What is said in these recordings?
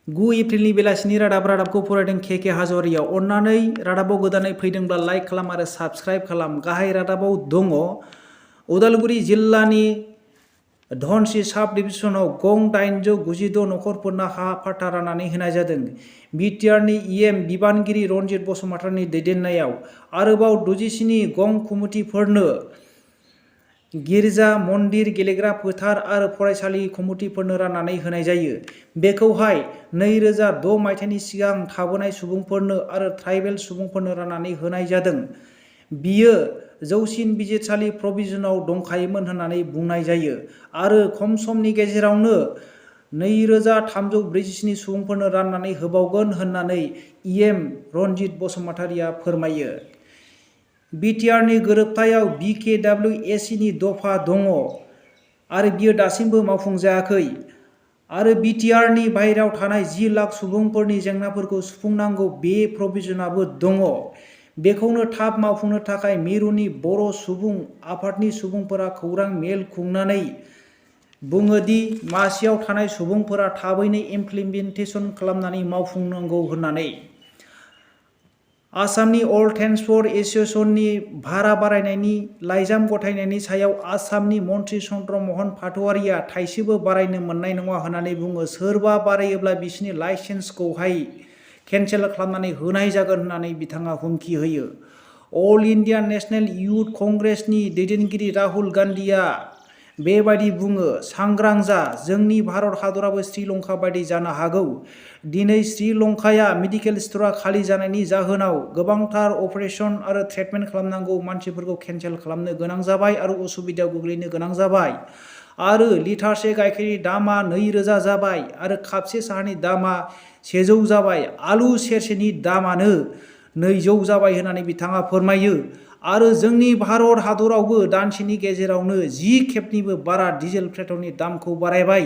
9 एप्रिलनि बेलासिनि रादाबखौ फरायदों के हाज'रिया। अन्नानै रादाबाव गोदानै फैदोंब्ला लाइक खालाम आरो साबस्क्राइब खालाम। गाहाय रादाबाव दङ उदालगुरि जिल्लानि धनसि साब डिभिजनाव गं 896 नखरफोरनो हा पाट्टा राननानै होनाय जादों। बिटिआरनि इएम बिबानगिरि रनजित बसुमतारिनि दैदेननायाव आरोबाव 67 गं कमिटिफोरनो गिर्जा मन्दिर गेलेग्रा फोथार आरो फरायसालि कमिटिफोरनो राननानै होनाय जायो। बेखौहाय 2006 मायथाइनि सिगां थाबोनाय सुबुंफोरनो आरो ट्राइबेल सुबुंफोरनो राननानै होनाय जादों। बियो जौसिन बिजिरसालि प्रभिजनाव दंखायोमोन होननानै बुंनाय जायो आरो खम समनि गेजेरावनो 2347 सुबुंफोरनो राननानै होबावगोन होननानै इएम रनजित बसुमतारिया फोरमायो। बिटिआरनि गोरोबथायाव BKWACनि दफा दङ आरो बियो दासिमबो मावफुंजायाखै आरो बिटिआरनि बाहेरायाव थानाय 10 लाख सुबुंफोरनि जेंनाफोरखौ सुफुंनांगौ बे प्रभिजनाबो दङ। बेखौनो थाब मावफुंनो थाखाय मिरुनि बर' सुबुं आफादनि सुबुंफोरा खौरां मेल खुंनानै बुङो दि मासियाव थानाय सुबुंफोरा थाबैनो इमप्लिमेन्टेसन खालामनानै मावफुंनांगौ होननानै। आसामनि अल ट्रेन्सपर्ट एस'सिएशननि भारा बारायनायनि लाइजाम गथायनायनि सायाव आसामनि मन्थ्रि चन्द्र महन पाटवारिया थाइसेबो बारायनो मोननाय नङा होननानै बुङो। सोरबा बारायोब्ला बिसोरनि लाइसेन्सखौहाय केन्सेल खालामनानै होनाय जागोन होननानै बिथाङा हुमखि होयो। अल इन्डिया नेशनेल युथ कंग्रेसनि दैदेनगिरि राहुल गान्धीआ बेबायदि बुङो, सांग्रां जा, जोंनि भारत हादराबो श्रीलंका बायदि जानो हागौ। दिनै श्रीलंकाया मेडिकेल स्ट'रआ खालि जानायनि जाहोनाव गोबांथार अपारेशन आरो ट्रिटमेन्ट खालामनांगौ मानसिफोरखौ केन्सेल खालामनो गोनां जाबाय आरो उसुबिदायाव गोग्लैनो गोनां जाबाय आरो लिटारसे गाइखेरनि दामा 2000 जाबाय आरो कापसे साहानि दामा 100 जाबाय। आलु सेरसेनि दामानो 200 जाबाय होननानै बिथाङा फोरमायो आरो जोंनि भारत हादरावबो दानसेनि गेजेरावनो 10 खेबनिबो बारा डिजेल पेट्रलनि दामखौ बारायबाय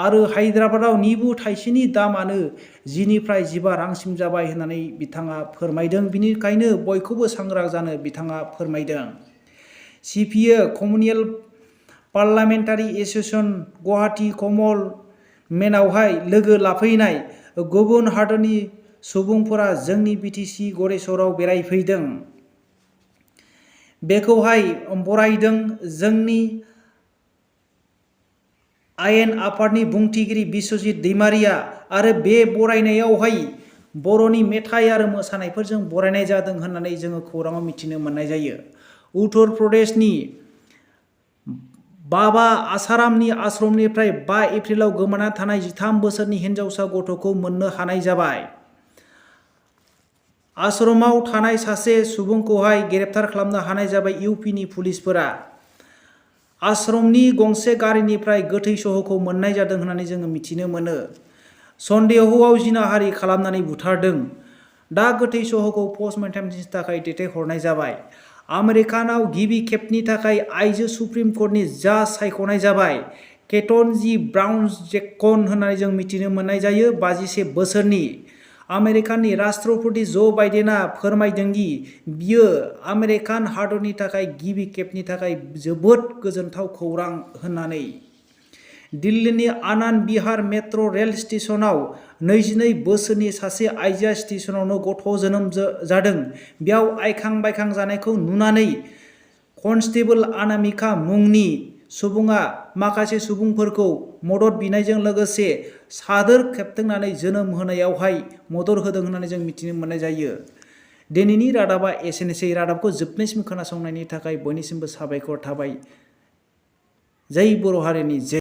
आरो हायद्राबादाव निबु थाइसेनि दामानो 10 निफ्राय 15 रांसिम जाबाय होननानै बिथाङा फोरमायदों। बिनिखायनो बयखौबो सांग्रां जानो बिथाङा फोरमायदों। सिपिए कमनवेल्थ पार्लामेन्टारि एस'सिएशन गुवाहाटी कमन मेनावहाय लोगो लाफैनाय गुबुन हादोरनि सुबुंफोरा जोंनि बिटिसि गरेस्वराव बेरायफैदों। बेखौहाय बरायदों जोंनि आयेन आफादनि बुंथिगिरि बिश्वजित दैमारिया आरो बे बरायनायावहाय बर'नि मेथाइ आरो मोसानायफोरजों बरायनाय जादों होननानै जोङो खौराङाव मिथिनो मोननाय जायो। उत्तर प्रदेशनि बाबा आसारामनि आश्रमनिफ्राय 5 एप्रिलाव गोमाना थानाय 13 बोसोरनि हिनजावसा गथ'खौ मोननो हानाय जाबाय। आश्रमाव थानाय सासे सुबुंखौहाय ग्रेप्टार खालामनो हानाय जाबाय इउपिनि पुलिसफोरा। आश्रमनि गंसे गारिनिफ्राय गोथै सह'खौ मोननाय जादों होननानै जोङो मिथिनो मोनो। सन्देहआव जिनाहारि खालामनानै बुथारदों। दा गोथै सह'खौ पस्टमर्टेमनि थाखाय दैथायहरनाय जाबाय। आमेरिकानाव गिबि खेबनि थाखाय आइजो सुप्रिम कर्टनि जाज सायख'नाय जाबाय। केटनजी ब्राउन जेकसन होननानै जों मिथिनो मोननाय जायो। 51 बोसोरनि आमेरिकानि राष्ट्रपति ज' बाइडेना फोरमायदों दि बियो आमेरिकान हादरनि थाखाय गिबि खेबनि थाखाय जोबोद गोजोनथाव खौरां होननानै। दिल्लीनि आनन्द बिहार मेट्र' रेल स्टेशनाव 22 बोसोरनि सासे आइजोआ स्टेशनावनो गथ' जोनोम जादों। बेयाव आइखां बायखां जानायखौ नुनानै कनस्टेबल अनामिका मुंनि सुबुङा माखासे सुबुंफोरखौ मदद बिनायजों लोगोसे सादोर खेबथेंनानै जोनोम होनायावहाय मदद होदों होननानै जों मिथिनो मोननाय जायो। दिनैनि रादाबा एसेनोसै। रादाबखौ जोबनायसिम खोनासंनायनि थाखाय बयनिसिमबो साबायखर थाबाय। जै बर' हारिनि जै।